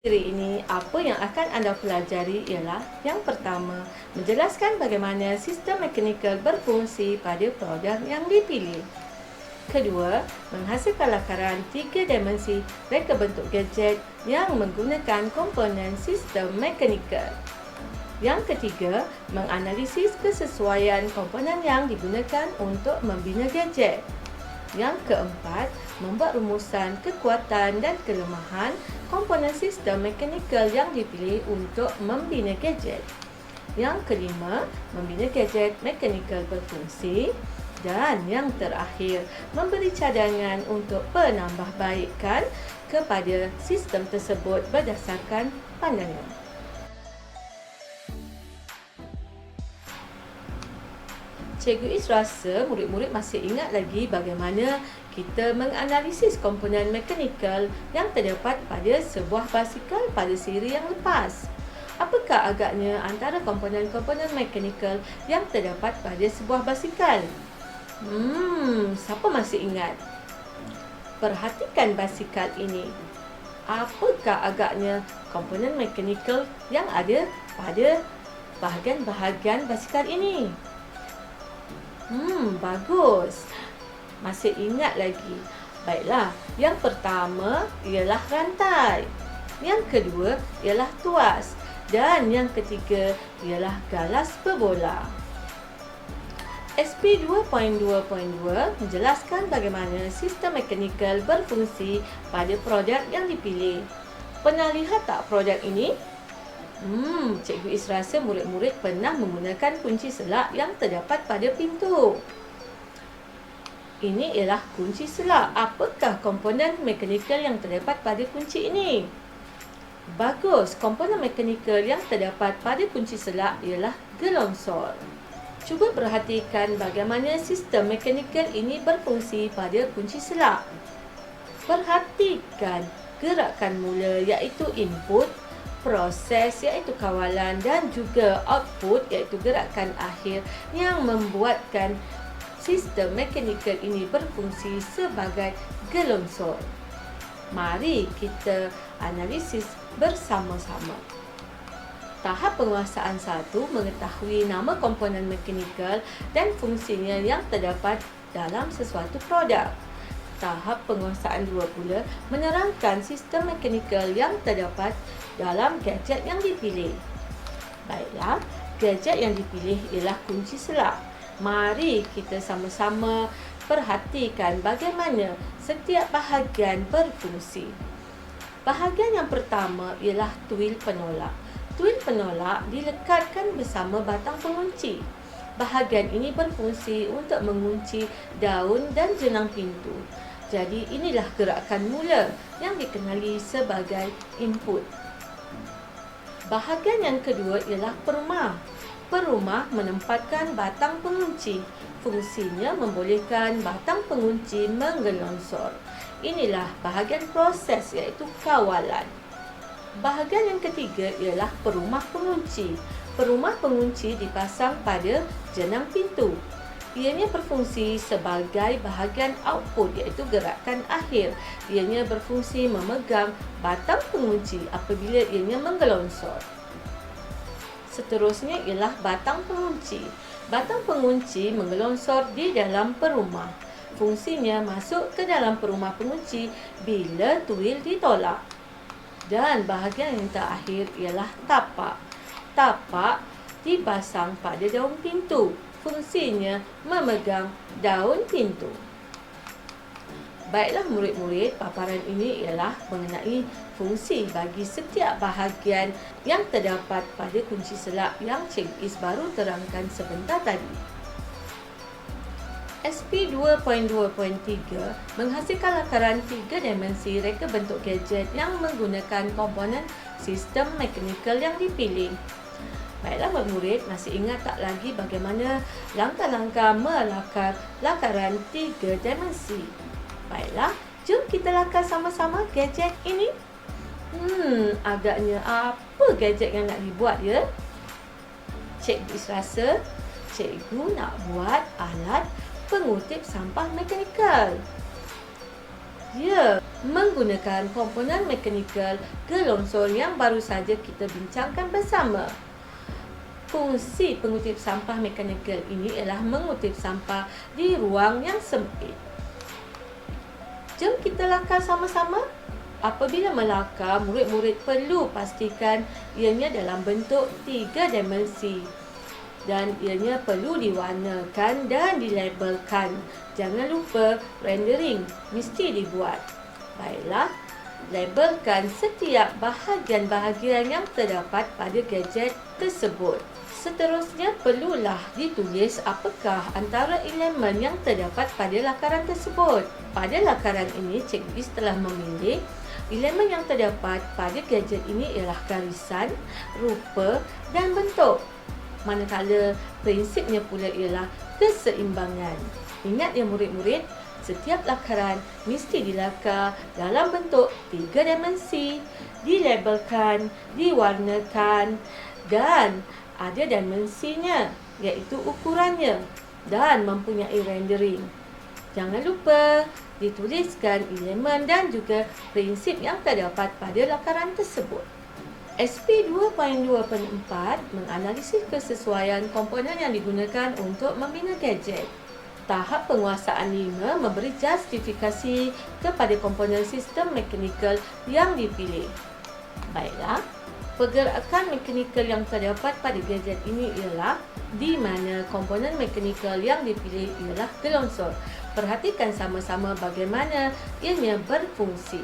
Hari ini, apa yang akan anda pelajari ialah yang pertama, menjelaskan bagaimana sistem mekanikal berfungsi pada produk yang dipilih. Kedua, menghasilkan lakaran tiga dimensi reka bentuk gadget yang menggunakan komponen sistem mekanikal. Yang ketiga, menganalisis kesesuaian komponen yang digunakan untuk membina gadget. Yang keempat, membuat rumusan kekuatan dan kelemahan komponen sistem mekanikal yang dipilih untuk membina gadget. Yang kelima, membina gadget mekanikal berfungsi. Dan yang terakhir, memberi cadangan untuk penambahbaikan kepada sistem tersebut berdasarkan pandangan. Cikgu Is rasa murid-murid masih ingat lagi bagaimana kita menganalisis komponen mekanikal yang terdapat pada sebuah basikal pada siri yang lepas. Apakah agaknya antara komponen-komponen mekanikal yang terdapat pada sebuah basikal? Siapa masih ingat? Perhatikan basikal ini. Apakah agaknya komponen mekanikal yang ada pada bahagian-bahagian basikal ini? Bagus. Masih ingat lagi. Baiklah, yang pertama ialah rantai. Yang kedua ialah tuas. Dan yang ketiga ialah galas berbola. SP 2.2.2 menjelaskan bagaimana sistem mekanikal berfungsi pada produk yang dipilih. Pernah lihat tak produk ini? Cikgu Is rasa murid-murid pernah menggunakan kunci selak yang terdapat pada pintu. Ini ialah kunci selak. Apakah komponen mekanikal yang terdapat pada kunci ini? Bagus, komponen mekanikal yang terdapat pada kunci selak ialah gelongsor. Cuba perhatikan bagaimana sistem mekanikal ini berfungsi pada kunci selak. Perhatikan gerakan mula iaitu input, proses iaitu kawalan dan juga output iaitu gerakan akhir yang membuatkan sistem mekanikal ini berfungsi sebagai gelongsor. Mari kita analisis bersama-sama. Tahap penguasaan 1 mengetahui nama komponen mekanikal dan fungsinya yang terdapat dalam sesuatu produk. Tahap penguasaan 2 pula menerangkan sistem mekanikal yang terdapat dalam gadget yang dipilih. Baiklah, gadget yang dipilih ialah kunci selak. Mari kita sama-sama perhatikan bagaimana setiap bahagian berfungsi. Bahagian yang pertama ialah tuil penolak. Tuil penolak dilekatkan bersama batang pengunci. Bahagian ini berfungsi untuk mengunci daun dan jenang pintu. Jadi inilah gerakan mula yang dikenali sebagai input. Bahagian yang kedua ialah perumah. Perumah menempatkan batang pengunci. Fungsinya membolehkan batang pengunci menggelongsor. Inilah bahagian proses iaitu kawalan. Bahagian yang ketiga ialah perumah pengunci. Perumah pengunci dipasang pada jenang pintu. Ianya berfungsi sebagai bahagian output iaitu gerakan akhir. Ianya berfungsi memegang batang pengunci apabila ianya menggelongsor. Seterusnya ialah batang pengunci. Batang pengunci menggelongsor di dalam perumah. Fungsinya masuk ke dalam perumah pengunci bila tuil ditolak. Dan bahagian yang terakhir ialah tapak. Tapak dipasang pada daun pintu. Fungsinya memegang daun pintu. Baiklah murid-murid, paparan ini ialah mengenai fungsi bagi setiap bahagian yang terdapat pada kunci selak yang Cikgu Is baru terangkan sebentar tadi. SP 2.2.3 menghasilkan lakaran 3 dimensi reka bentuk gadget yang menggunakan komponen sistem mekanikal yang dipilih. Baiklah murid-murid, masih ingat tak lagi bagaimana langkah-langkah melakar lakaran 3 dimensi? Baiklah, jom kita lakar sama-sama gadget ini. Agaknya apa gadget yang nak dibuat ya? Cikgu rasa cikgu nak buat alat pengutip sampah mekanikal. Ya, menggunakan komponen mekanikal gelongsor yang baru saja kita bincangkan bersama. Fungsi pengutip sampah mekanikal ini ialah mengutip sampah di ruang yang sempit. Jom kita lakar sama-sama. Apabila melakar, murid-murid perlu pastikan ianya dalam bentuk 3 dimensi dan ianya perlu diwarnakan dan dilabelkan. Jangan lupa rendering mesti dibuat. Baiklah, labelkan setiap bahagian-bahagian yang terdapat pada gadget tersebut. Seterusnya, perlulah ditulis apakah antara elemen yang terdapat pada lakaran tersebut. Pada lakaran ini, cikgu telah memilih elemen yang terdapat pada gadget ini ialah garisan, rupa dan bentuk. Manakala prinsipnya pula ialah keseimbangan. Ingat ya murid-murid, setiap lakaran mesti dilakar dalam bentuk 3 dimensi, dilabelkan, diwarnakan dan ada dimensinya, iaitu ukurannya dan mempunyai rendering. Jangan lupa dituliskan elemen dan juga prinsip yang terdapat pada lakaran tersebut. SP 2.2.4 menganalisis kesesuaian komponen yang digunakan untuk membina gadget. Tahap penguasaan 5 memberi justifikasi kepada komponen sistem mekanikal yang dipilih. Baiklah, pergerakan mekanikal yang terdapat pada gadget ini ialah di mana komponen mekanikal yang dipilih ialah gelongsor. Perhatikan sama-sama bagaimana ianya berfungsi.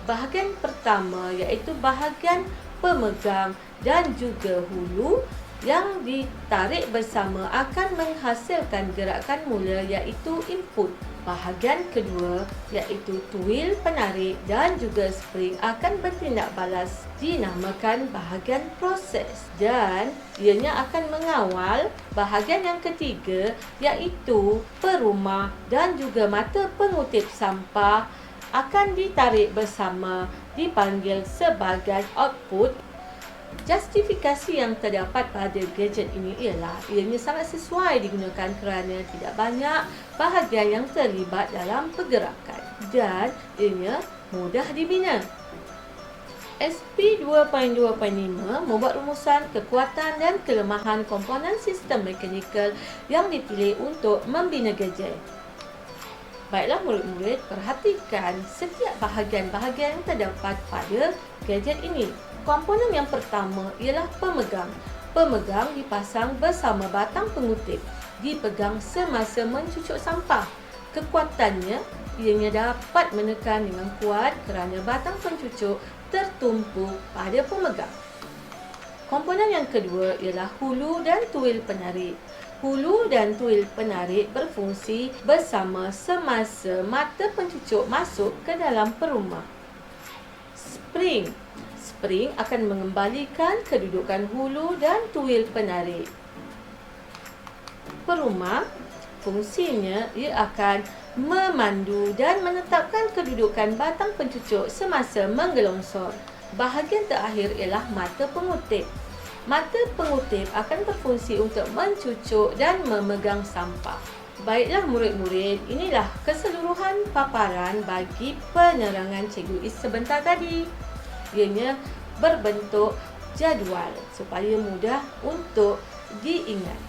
Bahagian pertama iaitu bahagian pemegang dan juga hulu yang ditarik bersama akan menghasilkan gerakan mula iaitu input. Bahagian kedua iaitu tuil penarik dan juga spring akan bertindak balas dinamakan bahagian proses, dan ianya akan mengawal bahagian yang ketiga iaitu perumah dan juga mata pengutip sampah akan ditarik bersama dipanggil sebagai output. Justifikasi yang terdapat pada gadget ini ialah ianya sangat sesuai digunakan kerana tidak banyak bahagian yang terlibat dalam pergerakan dan ianya mudah dibina. SP 2.2.5 membuat rumusan kekuatan dan kelemahan komponen sistem mekanikal yang dipilih untuk membina gadget. Baiklah murid-murid, perhatikan setiap bahagian-bahagian yang terdapat pada gadget ini. Komponen yang pertama ialah pemegang. Pemegang dipasang bersama batang pengutip, dipegang semasa mencucuk sampah. Kekuatannya, ianya dapat menekan dengan kuat kerana batang pencucuk tertumpu pada pemegang. Komponen yang kedua ialah hulu dan tuil penarik. Hulu dan tuil penarik berfungsi bersama semasa mata pencucuk masuk ke dalam perumah. Spring akan mengembalikan kedudukan hulu dan tuil penarik. Perumah, fungsinya ia akan memandu dan menetapkan kedudukan batang pencucuk semasa menggelongsor. Bahagian terakhir ialah mata pengutip. Mata pengutip akan berfungsi untuk mencucuk dan memegang sampah. Baiklah murid-murid, inilah keseluruhan paparan bagi penerangan Cikgu Is sebentar tadi. Ianya berbentuk jadual supaya mudah untuk diingat.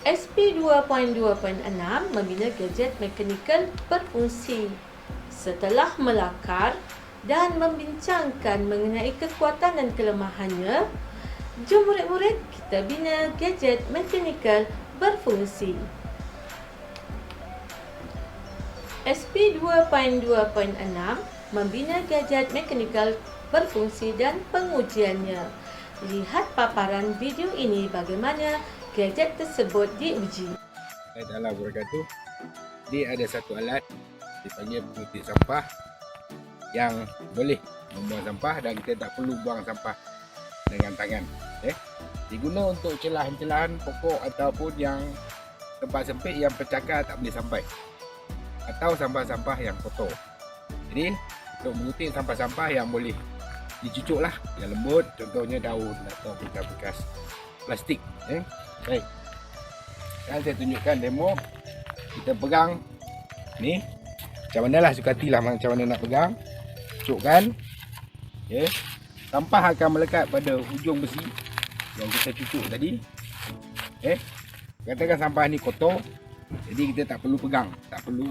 SP 2.2.6 membina gadget mekanikal berfungsi. Setelah melakar dan membincangkan mengenai kekuatan dan kelemahannya, jom murid-murid kita bina gadget mekanikal berfungsi. SP 2.2.6 membina gadget mekanikal berfungsi dan pengujiannya. Lihat paparan video ini bagaimana gadget tersebut diuji. Dalam wabarakatuh, dia ada satu alat dipanggil pengutip sampah yang boleh membuang sampah dan kita tak perlu buang sampah dengan tangan. Diguna untuk celahan-celahan pokok ataupun yang tempat sempit yang percakar tak boleh sampai, atau sampah-sampah yang kotor. Jadi untuk mengutip sampah-sampah yang boleh dicucuk lah, yang lembut, contohnya daun atau bekas-bekas plastik. Baik, sekarang saya tunjukkan demo. Kita pegang ni, macam mana lah, suka hatilah macam mana nak pegang. Cucukkan. Sampah akan melekat pada ujung besi yang kita cucuk tadi. Katakan sampah ni kotor, jadi kita tak perlu pegang, tak perlu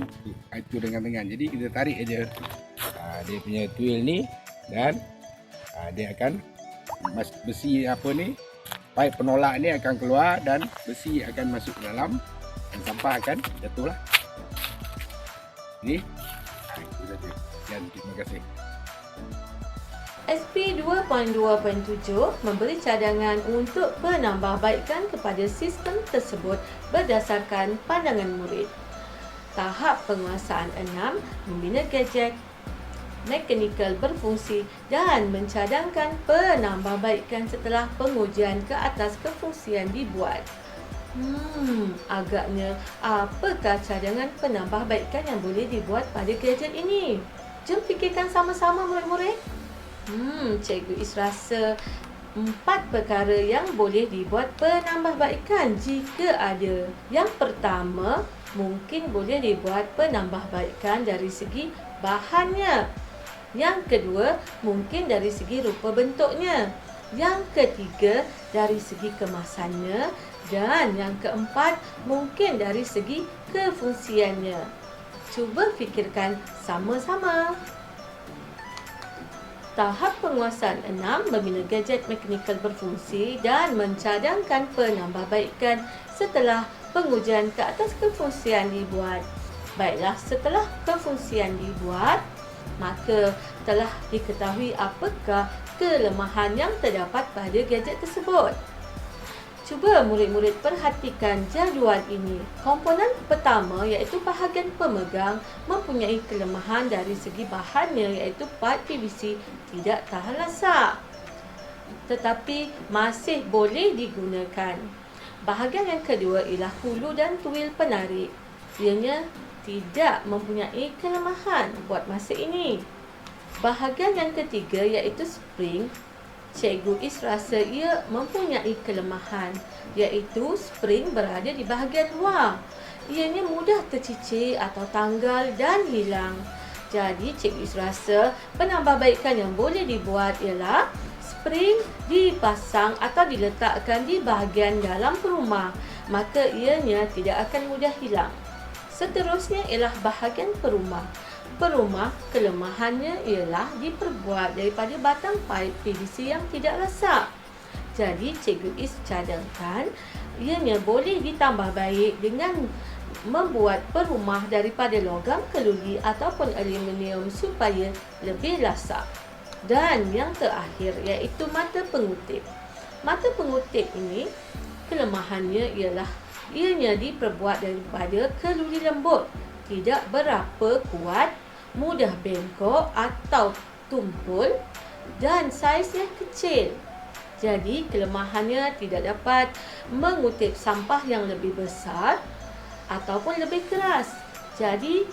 atur dengan tangan. Jadi kita tarik aja dia punya tuil ni, dan dia akan besi apa ni, pipe penolak ni akan keluar dan besi akan masuk ke dalam dan sampah akan jatuh lah. Jadi itu saja. Dan terima kasih. SP 2.2.7 memberi cadangan untuk penambahbaikan kepada sistem tersebut berdasarkan pandangan murid. Tahap penguasaan 6, membina gadget mekanikal berfungsi dan mencadangkan penambahbaikan setelah pengujian ke atas kefungsian dibuat. Agaknya apakah cadangan penambahbaikan yang boleh dibuat pada gadget ini? Jom fikirkan sama-sama murid-murid. Cikgu Is rasa 4 perkara yang boleh dibuat penambahbaikan jika ada. Yang pertama, mungkin boleh dibuat penambahbaikan dari segi bahannya. Yang kedua, mungkin dari segi rupa bentuknya. Yang ketiga, dari segi kemasannya. Dan yang keempat, mungkin dari segi kefungsiannya. Cuba fikirkan sama-sama. Tahap penguasaan 6, membina gadget mekanikal berfungsi dan mencadangkan penambahbaikan setelah pengujian ke atas kefungsian dibuat. Baiklah, setelah kefungsian dibuat, maka telah diketahui apakah kelemahan yang terdapat pada gadget tersebut. Cuba murid-murid perhatikan jadual ini. Komponen pertama iaitu bahagian pemegang mempunyai kelemahan dari segi bahannya iaitu pipe PVC tidak tahan lasak, tetapi masih boleh digunakan. Bahagian yang kedua ialah hulu dan tuil penarik. Ianya tidak mempunyai kelemahan buat masa ini. Bahagian yang ketiga iaitu spring. Cikgu Is rasa ia mempunyai kelemahan, iaitu spring berada di bahagian luar. Ianya mudah tercicir atau tanggal dan hilang. Jadi Cikgu Is rasa penambahbaikan yang boleh dibuat ialah spring dipasang atau diletakkan di bahagian dalam perumah, maka ianya tidak akan mudah hilang. Seterusnya ialah bahagian perumah. Perumah, kelemahannya ialah diperbuat daripada batang pipe PVC yang tidak rasak. Jadi Cikgu Is cadangkan ianya boleh ditambah baik dengan membuat perumah daripada logam keluli ataupun aluminium supaya lebih lasak. Dan yang terakhir iaitu mata pengutip. Mata pengutip ini kelemahannya ialah ianya diperbuat daripada keluli lembut, tidak berapa kuat, mudah bengkok atau tumpul dan saiznya kecil. Jadi kelemahannya tidak dapat mengutip sampah yang lebih besar ataupun lebih keras. Jadi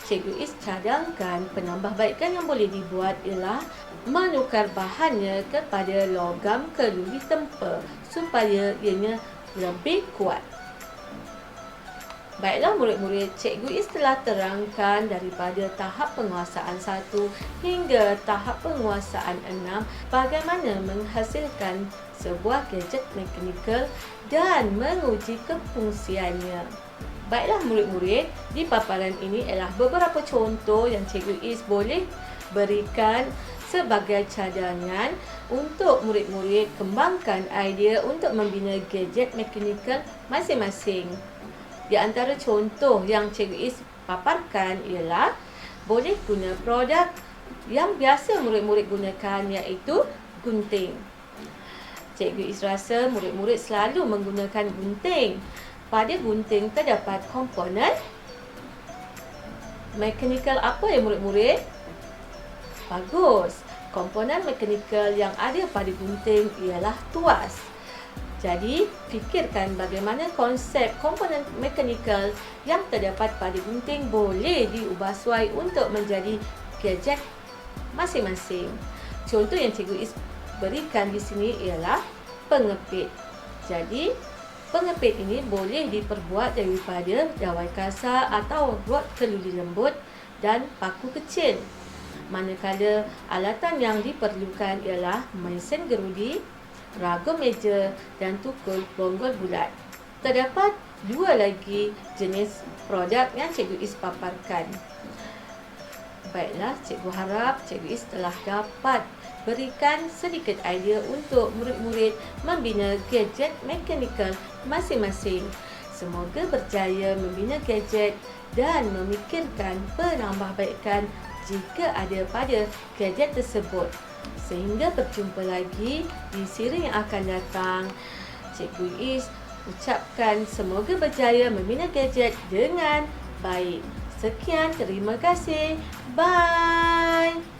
Cikgu Is cadangkan penambahbaikan yang boleh dibuat ialah menukar bahannya kepada logam keluli tempa supaya ianya lebih kuat. Baiklah murid-murid, Cikgu Is telah terangkan daripada tahap penguasaan 1 hingga tahap penguasaan 6 bagaimana menghasilkan sebuah gadget mekanikal dan menguji kefungsiannya. Baiklah murid-murid, di paparan ini ialah beberapa contoh yang Cikgu Is boleh berikan sebagai cadangan untuk murid-murid kembangkan idea untuk membina gadget mekanikal masing-masing. Di antara contoh yang Cikgu Is paparkan ialah boleh guna produk yang biasa murid-murid gunakan iaitu gunting. Cikgu Is rasa murid-murid selalu menggunakan gunting. Pada gunting terdapat komponen mekanikal apa ya murid-murid? Bagus. Komponen mekanikal yang ada pada gunting ialah tuas. Jadi, fikirkan bagaimana konsep komponen mekanikal yang terdapat pada gunting boleh diubah suai untuk menjadi gadget masing-masing. Contoh yang Cikgu Is berikan di sini ialah pengepit. Jadi, pengepit ini boleh diperbuat daripada dawai kasar atau rod keluli lembut dan paku kecil. Manakala alatan yang diperlukan ialah mesin gerudi, ragam meja dan tukul bonggol bulat. Terdapat dua lagi jenis produk yang Cikgu Is paparkan. Baiklah, Cikgu harap Cikgu Is telah dapat berikan sedikit idea untuk murid-murid membina gadget mekanikal masing-masing. Semoga berjaya membina gadget dan memikirkan penambahbaikan jika ada pada gadget tersebut. Sehingga berjumpa lagi di siri yang akan datang. Cikgu Is ucapkan semoga berjaya membina gadget dengan baik. Sekian, terima kasih. Bye.